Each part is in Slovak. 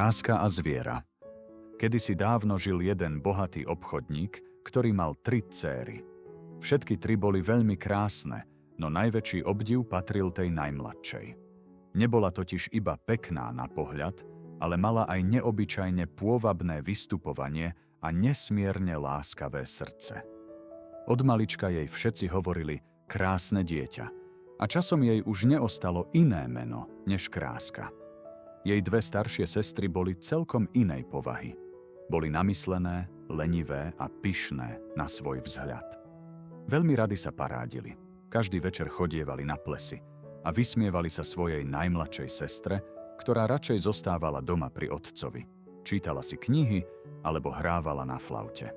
Kráska a zviera. Kedysi dávno žil jeden bohatý obchodník, ktorý mal 3 céry. Všetky 3 boli veľmi krásne, no najväčší obdiv patril tej najmladšej. Nebola totiž iba pekná na pohľad, ale mala aj neobyčajne pôvabné vystupovanie a nesmierne láskavé srdce. Od malička jej všetci hovorili krásne dieťa a časom jej už neostalo iné meno než Kráska. Jej 2 staršie sestry boli celkom inej povahy. Boli namyslené, lenivé a pyšné na svoj vzhľad. Veľmi rady sa parádili. Každý večer chodievali na plesy a vysmievali sa svojej najmladšej sestre, ktorá radšej zostávala doma pri otcovi. Čítala si knihy alebo hrávala na flaute.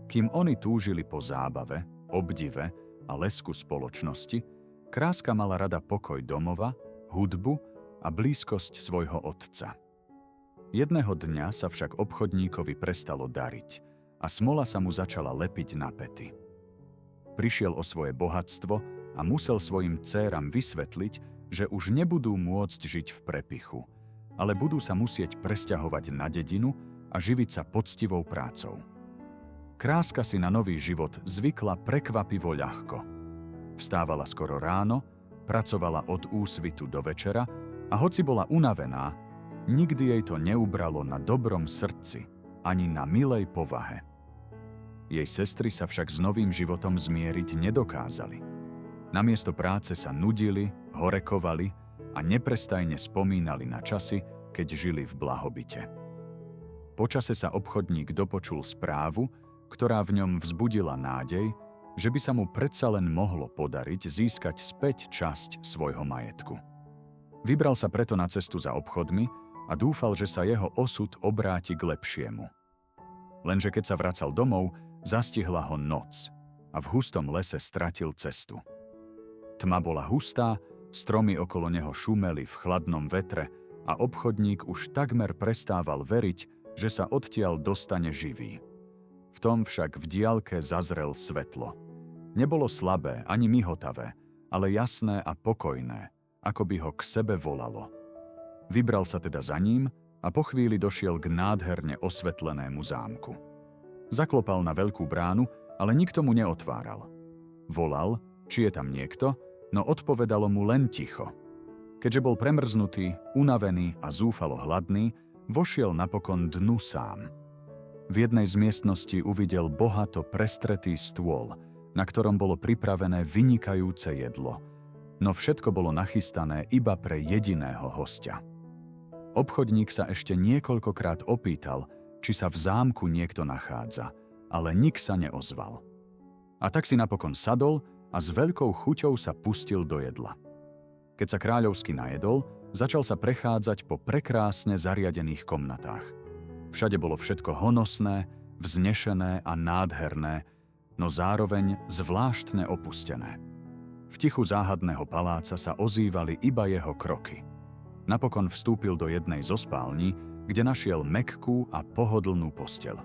Kým oni túžili po zábave, obdive a lesku spoločnosti, Kráska mala rada pokoj domova, hudbu a blízkosť svojho otca. Jedného dňa sa však obchodníkovi prestalo dariť a smola sa mu začala lepiť na päty. Prišiel o svoje bohatstvo a musel svojim dcéram vysvetliť, že už nebudú môcť žiť v prepichu, ale budú sa musieť presťahovať na dedinu a živiť sa poctivou prácou. Kráska si na nový život zvykla prekvapivo ľahko. Vstávala skoro ráno, pracovala od úsvitu do večera a hoci bola unavená, nikdy jej to neubralo na dobrom srdci ani na milej povahe. Jej sestry sa však s novým životom zmieriť nedokázali. Namiesto práce sa nudili, horekovali a neprestajne spomínali na časy, keď žili v blahobite. Počase sa obchodník dopočul správu, ktorá v ňom vzbudila nádej, že by sa mu predsa len mohlo podariť získať späť časť svojho majetku. Vybral sa preto na cestu za obchodmi a dúfal, že sa jeho osud obráti k lepšiemu. Lenže keď sa vracal domov, zastihla ho noc a v hustom lese stratil cestu. Tma bola hustá, stromy okolo neho šumeli v chladnom vetre a obchodník už takmer prestával veriť, že sa odtiaľ dostane živý. V tom však v diaľke zazrel svetlo. Nebolo slabé ani mihotavé, ale jasné a pokojné, ako by ho k sebe volalo. Vybral sa teda za ním a po chvíli došiel k nádherne osvetlenému zámku. Zaklopal na veľkú bránu, ale nikto mu neotváral. Volal, či je tam niekto, no odpovedalo mu len ticho. Keďže bol premrznutý, unavený a zúfalo hladný, vošiel napokon dnu sám. V jednej z miestností uvidel bohato prestretý stôl, na ktorom bolo pripravené vynikajúce jedlo. No všetko bolo nachystané iba pre jediného hostia. Obchodník sa ešte niekoľkokrát opýtal, či sa v zámku niekto nachádza, ale nik sa neozval. A tak si napokon sadol a s veľkou chuťou sa pustil do jedla. Keď sa kráľovsky najedol, začal sa prechádzať po prekrásne zariadených komnatách. Všade bolo všetko honosné, vznešené a nádherné, no zároveň zvláštne opustené. V tichu záhadného paláca sa ozývali iba jeho kroky. Napokon vstúpil do jednej zo spální, kde našiel mäkkú a pohodlnú posteľ.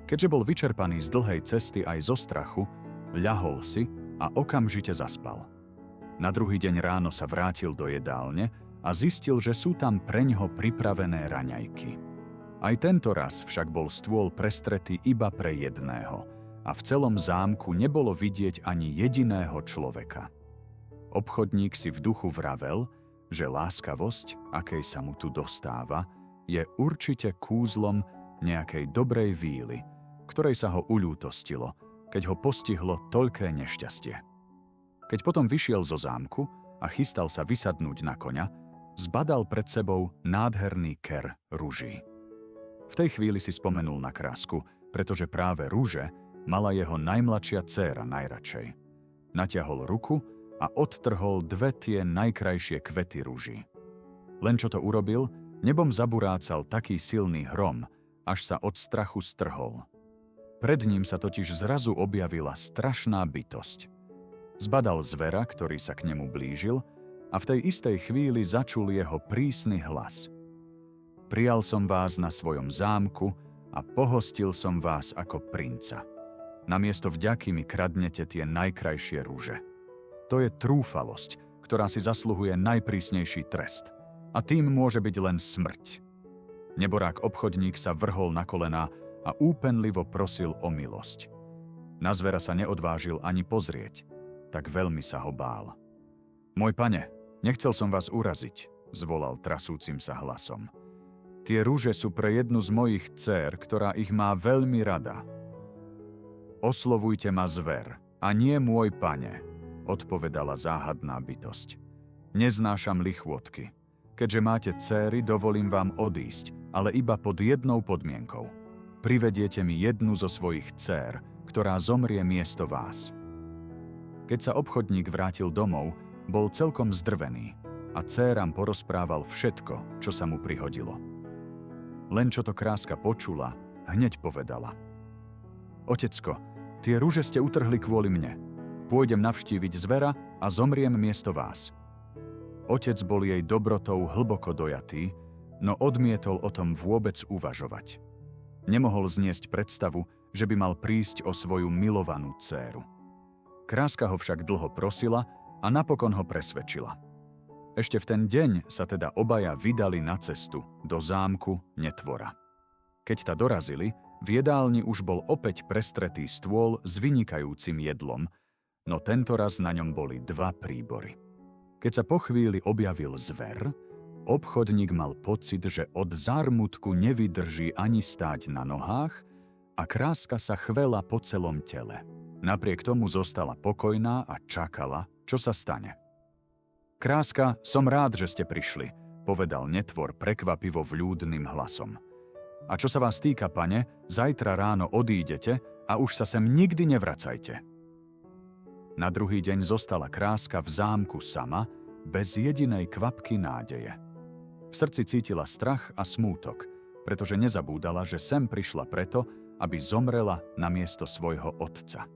Keďže bol vyčerpaný z dlhej cesty aj zo strachu, ľahol si a okamžite zaspal. Na druhý deň ráno sa vrátil do jedálne a zistil, že sú tam preňho pripravené raňajky. Aj tento raz však bol stôl prestretý iba pre jedného a v celom zámku nebolo vidieť ani jediného človeka. Obchodník si v duchu vravel, že láskavosť, akej sa mu tu dostáva, je určite kúzlom nejakej dobrej víly, ktorej sa ho uľútostilo, keď ho postihlo toľké nešťastie. Keď potom vyšiel zo zámku a chystal sa vysadnúť na koňa, zbadal pred sebou nádherný ker ruží. V tej chvíli si spomenul na Krásku, pretože práve ruže mala jeho najmladšia dcéra najradšej. Natiahol ruku a odtrhol 2 tie najkrajšie kvety ruží. Len čo to urobil, nebom zaburácal taký silný hrom, až sa od strachu strhol. Pred ním sa totiž zrazu objavila strašná bytosť. Zbadal zvera, ktorý sa k nemu blížil, a v tej istej chvíli začul jeho prísny hlas. Prijal som vás na svojom zámku a pohostil som vás ako princa. Namiesto vďaky mi kradnete tie najkrajšie rúže. To je trúfalosť, ktorá si zasluhuje najprísnejší trest. A tým môže byť len smrť. Neborák obchodník sa vrhol na kolená a úpenlivo prosil o milosť. Na zvera sa neodvážil ani pozrieť, tak veľmi sa ho bál. Môj pane, nechcel som vás uraziť, zvolal trasúcim sa hlasom. Tie rúže sú pre jednu z mojich dcér, ktorá ich má veľmi rada. Oslovujte ma zver, a nie môj pane, odpovedala záhadná bytosť. Neznášam lichvotky. Keďže máte dcéry, dovolím vám odísť, ale iba pod jednou podmienkou. Privediete mi jednu zo svojich dcér, ktorá zomrie miesto vás. Keď sa obchodník vrátil domov, bol celkom zdrvený a dcéram porozprával všetko, čo sa mu prihodilo. Len čo to Kráska počula, hneď povedala. Otecko, tie rúže ste utrhli kvôli mne. Pôjdem navštíviť zvera a zomriem miesto vás. Otec bol jej dobrotou hlboko dojatý, no odmietol o tom vôbec uvažovať. Nemohol zniesť predstavu, že by mal prísť o svoju milovanú dcéru. Kráska ho však dlho prosila a napokon ho presvedčila. Ešte v ten deň sa teda obaja vydali na cestu do zámku Netvora. Keď ta dorazili, v jedálni už bol opäť prestretý stôl s vynikajúcim jedlom, no tentoraz na ňom boli 2 príbory. Keď sa po chvíli objavil zver, obchodník mal pocit, že od zármutku nevydrží ani stáť na nohách a Kráska sa chvela po celom tele. Napriek tomu zostala pokojná a čakala, čo sa stane. Kráska, som rád, že ste prišli, povedal Netvor prekvapivo vľúdnym hlasom. A čo sa vás týka, pane, zajtra ráno odídete a už sa sem nikdy nevracajte. Na druhý deň zostala Kráska v zámku sama, bez jedinej kvapky nádeje. V srdci cítila strach a smútok, pretože nezabúdala, že sem prišla preto, aby zomrela namiesto svojho otca.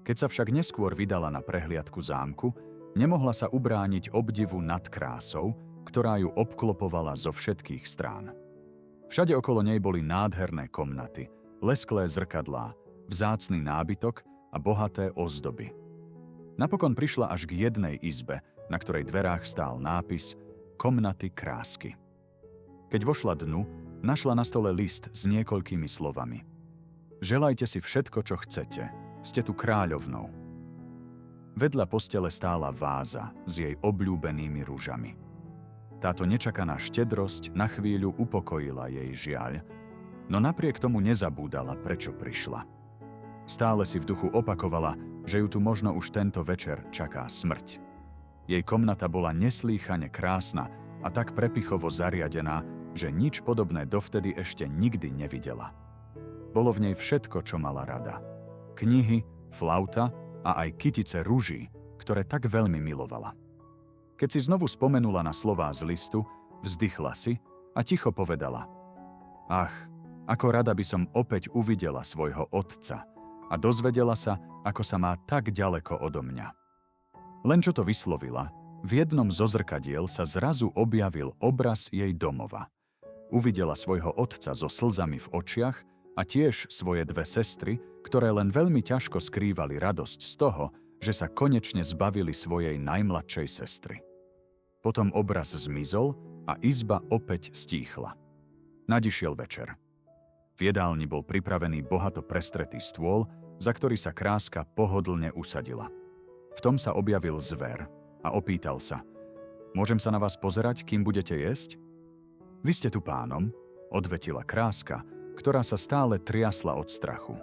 Keď sa však neskôr vydala na prehliadku zámku, nemohla sa ubrániť obdivu nad krásou, ktorá ju obklopovala zo všetkých strán. Všade okolo nej boli nádherné komnaty, lesklé zrkadlá, vzácny nábytok a bohaté ozdoby. Napokon prišla až k jednej izbe, na ktorej dverách stál nápis Komnaty Krásky. Keď vošla dnu, našla na stole list s niekoľkými slovami. Želajte si všetko, čo chcete. Ste tu kráľovnou. Vedľa postele stála váza s jej obľúbenými ružami. Táto nečakaná štedrosť na chvíľu upokojila jej žiaľ, no napriek tomu nezabúdala, prečo prišla. Stále si v duchu opakovala, že ju tu možno už tento večer čaká smrť. Jej komnata bola neslýchane krásna a tak prepichovo zariadená, že nič podobné dovtedy ešte nikdy nevidela. Bolo v nej všetko, čo mala rada. Knihy, flauta a aj kytice ruží, ktoré tak veľmi milovala. Keď si znovu spomenula na slová z listu, vzdychla si a ticho povedala: Ach, ako rada by som opäť uvidela svojho otca a dozvedela sa, ako sa má tak ďaleko odo mňa. Len čo to vyslovila, v jednom zo zrkadiel sa zrazu objavil obraz jej domova. Uvidela svojho otca so slzami v očiach a tiež svoje 2 sestry, ktoré len veľmi ťažko skrývali radosť z toho, že sa konečne zbavili svojej najmladšej sestry. Potom obraz zmizol a izba opäť stíchla. Nadišiel večer. V jedálni bol pripravený bohato prestretý stôl, za ktorý sa Kráska pohodlne usadila. V tom sa objavil zver a opýtal sa: Môžem sa na vás pozerať, kým budete jesť? Vy ste tu pánom, odvetila Kráska, ktorá sa stále triasla od strachu.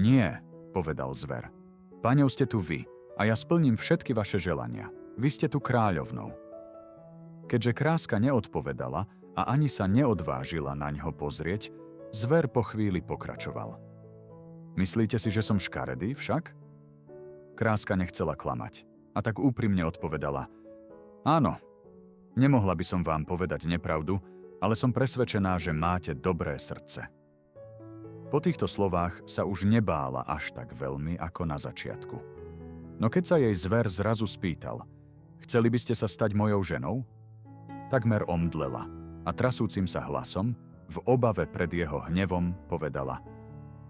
Nie, povedal zver. Páňou ste tu vy a ja splním všetky vaše želania. Vy ste tu kráľovnou. Keďže Kráska neodpovedala a ani sa neodvážila na ňo pozrieť, zver po chvíli pokračoval. Myslíte si, že som škaredý však? Kráska nechcela klamať a tak úprimne odpovedala: Áno, nemohla by som vám povedať nepravdu, ale som presvedčená, že máte dobré srdce. Po týchto slovách sa už nebála až tak veľmi ako na začiatku. No keď sa jej zver zrazu spýtal: Chceli by ste sa stať mojou ženou? Takmer omdlela a trasúcim sa hlasom, v obave pred jeho hnevom, povedala: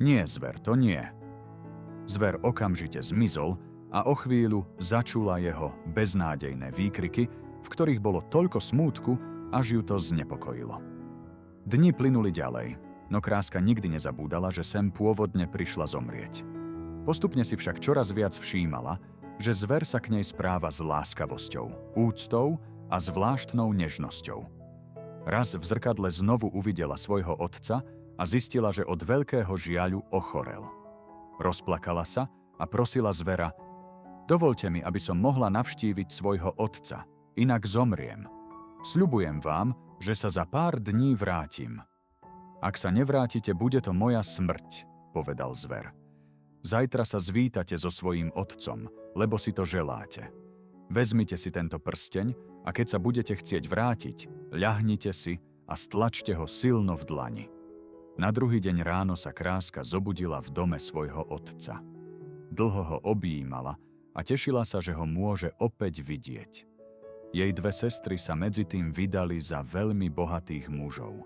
Nie, zver, to nie. Zver okamžite zmizol a o chvíľu začula jeho beznádejné výkriky, v ktorých bolo toľko smútku, až ju to znepokojilo. Dni plynuli ďalej, no kráska nikdy nezabúdala, že sem pôvodne prišla zomrieť. Postupne si však čoraz viac všímala, že zver sa k nej správa s láskavosťou, úctou a zvláštnou nežnosťou. Raz v zrkadle znovu uvidela svojho otca a zistila, že od veľkého žiaľu ochorel. Rozplakala sa a prosila zvera: "Dovoľte mi, aby som mohla navštíviť svojho otca, inak zomriem. Sľubujem vám, že sa za pár dní vrátim." "Ak sa nevrátite, bude to moja smrť," povedal zver. "Zajtra sa zvítate so svojím otcom, lebo si to želáte. Vezmite si tento prsteň a keď sa budete chcieť vrátiť, ľahnite si a stlačte ho silno v dlani." Na druhý deň ráno sa kráska zobudila v dome svojho otca. Dlho ho objímala a tešila sa, že ho môže opäť vidieť. Jej dve sestry sa medzi tým vydali za veľmi bohatých mužov.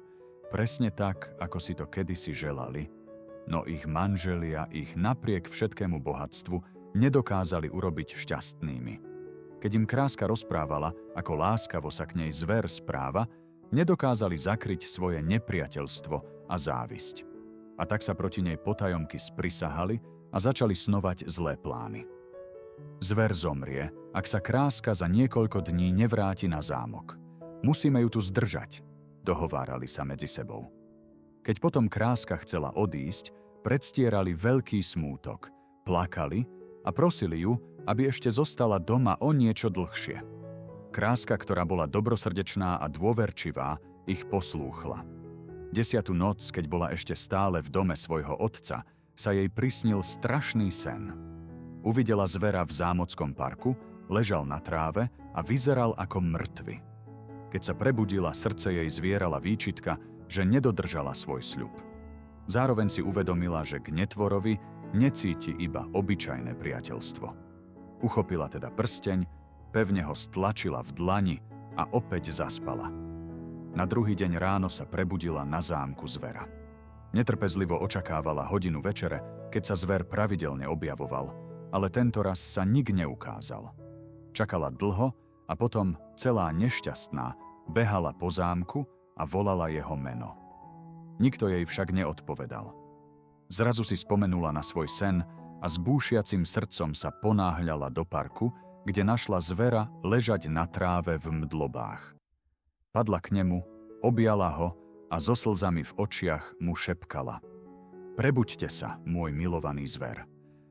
Presne tak, ako si to kedysi želali, no ich manželia ich napriek všetkému bohatstvu nedokázali urobiť šťastnými. Keď im kráska rozprávala, ako láskavo sa k nej zver správa, nedokázali zakryť svoje nepriateľstvo a závisť. A tak sa proti nej potajomky sprisahali a začali snovať zlé plány. Zver zomrie, ak sa kráska za niekoľko dní nevráti na zámok. Musíme ju tu zdržať, dohovárali sa medzi sebou. Keď potom kráska chcela odísť, predstierali veľký smútok, plakali a prosili ju, aby ešte zostala doma o niečo dlhšie. Kráska, ktorá bola dobrosrdečná a dôverčivá, ich poslúchla. 10. noc, keď bola ešte stále v dome svojho otca, sa jej prisnil strašný sen. Uvidela zvera v zámockom parku, ležal na tráve a vyzeral ako mŕtvy. Keď sa prebudila, srdce jej zvierala výčitka, že nedodržala svoj sľub. Zároveň si uvedomila, že k netvorovi necíti iba obyčajné priateľstvo. Uchopila teda prsteň, pevne ho stlačila v dlani a opäť zaspala. Na druhý deň ráno sa prebudila na zámku zvera. Netrpezlivo očakávala hodinu večere, keď sa zver pravidelne objavoval, ale tento raz sa nik neukázal. Čakala dlho a potom celá nešťastná behala po zámku a volala jeho meno. Nikto jej však neodpovedal. Zrazu si spomenula na svoj sen a s búšiacim srdcom sa ponáhľala do parku, kde našla zvera ležať na tráve v mdlobách. Padla k nemu, objala ho a so slzami v očiach mu šepkala: "Prebuďte sa, môj milovaný zver.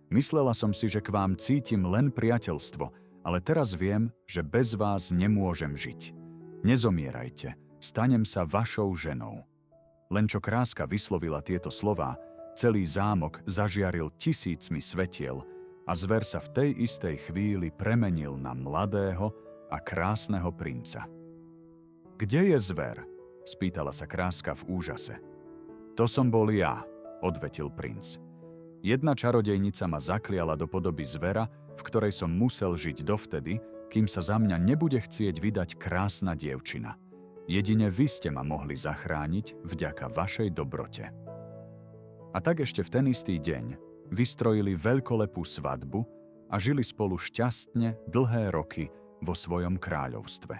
Myslela som si, že k vám cítim len priateľstvo, ale teraz viem, že bez vás nemôžem žiť. Nezomierajte, stanem sa vašou ženou." Len čo kráska vyslovila tieto slová, celý zámok zažiaril tisícmi svetiel a zver sa v tej istej chvíli premenil na mladého a krásneho princa. "Kde je zver?" spýtala sa kráska v úžase. "To som bol ja," odvetil princ. "Jedna čarodejnica ma zakliala do podoby zvera, v ktorej som musel žiť dovtedy, kým sa za mňa nebude chcieť vydať krásna dievčina. Jedine vy ste ma mohli zachrániť vďaka vašej dobrote." A tak ešte v ten istý deň vystrojili veľkolepú svadbu a žili spolu šťastne dlhé roky vo svojom kráľovstve.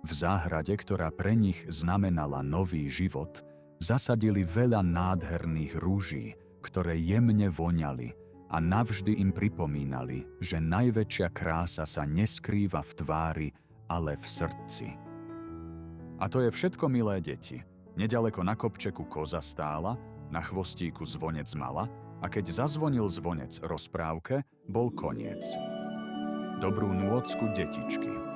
V záhrade, ktorá pre nich znamenala nový život, zasadili veľa nádherných rúží, ktoré jemne voňali a navždy im pripomínali, že najväčšia krása sa neskrýva v tvári, ale v srdci. A to je všetko, milé deti. Nedaleko na kopčeku koza stála, na chvostíku zvonec mala a keď zazvonil zvonec rozprávke, bol koniec. Dobrú nôcku, detičky.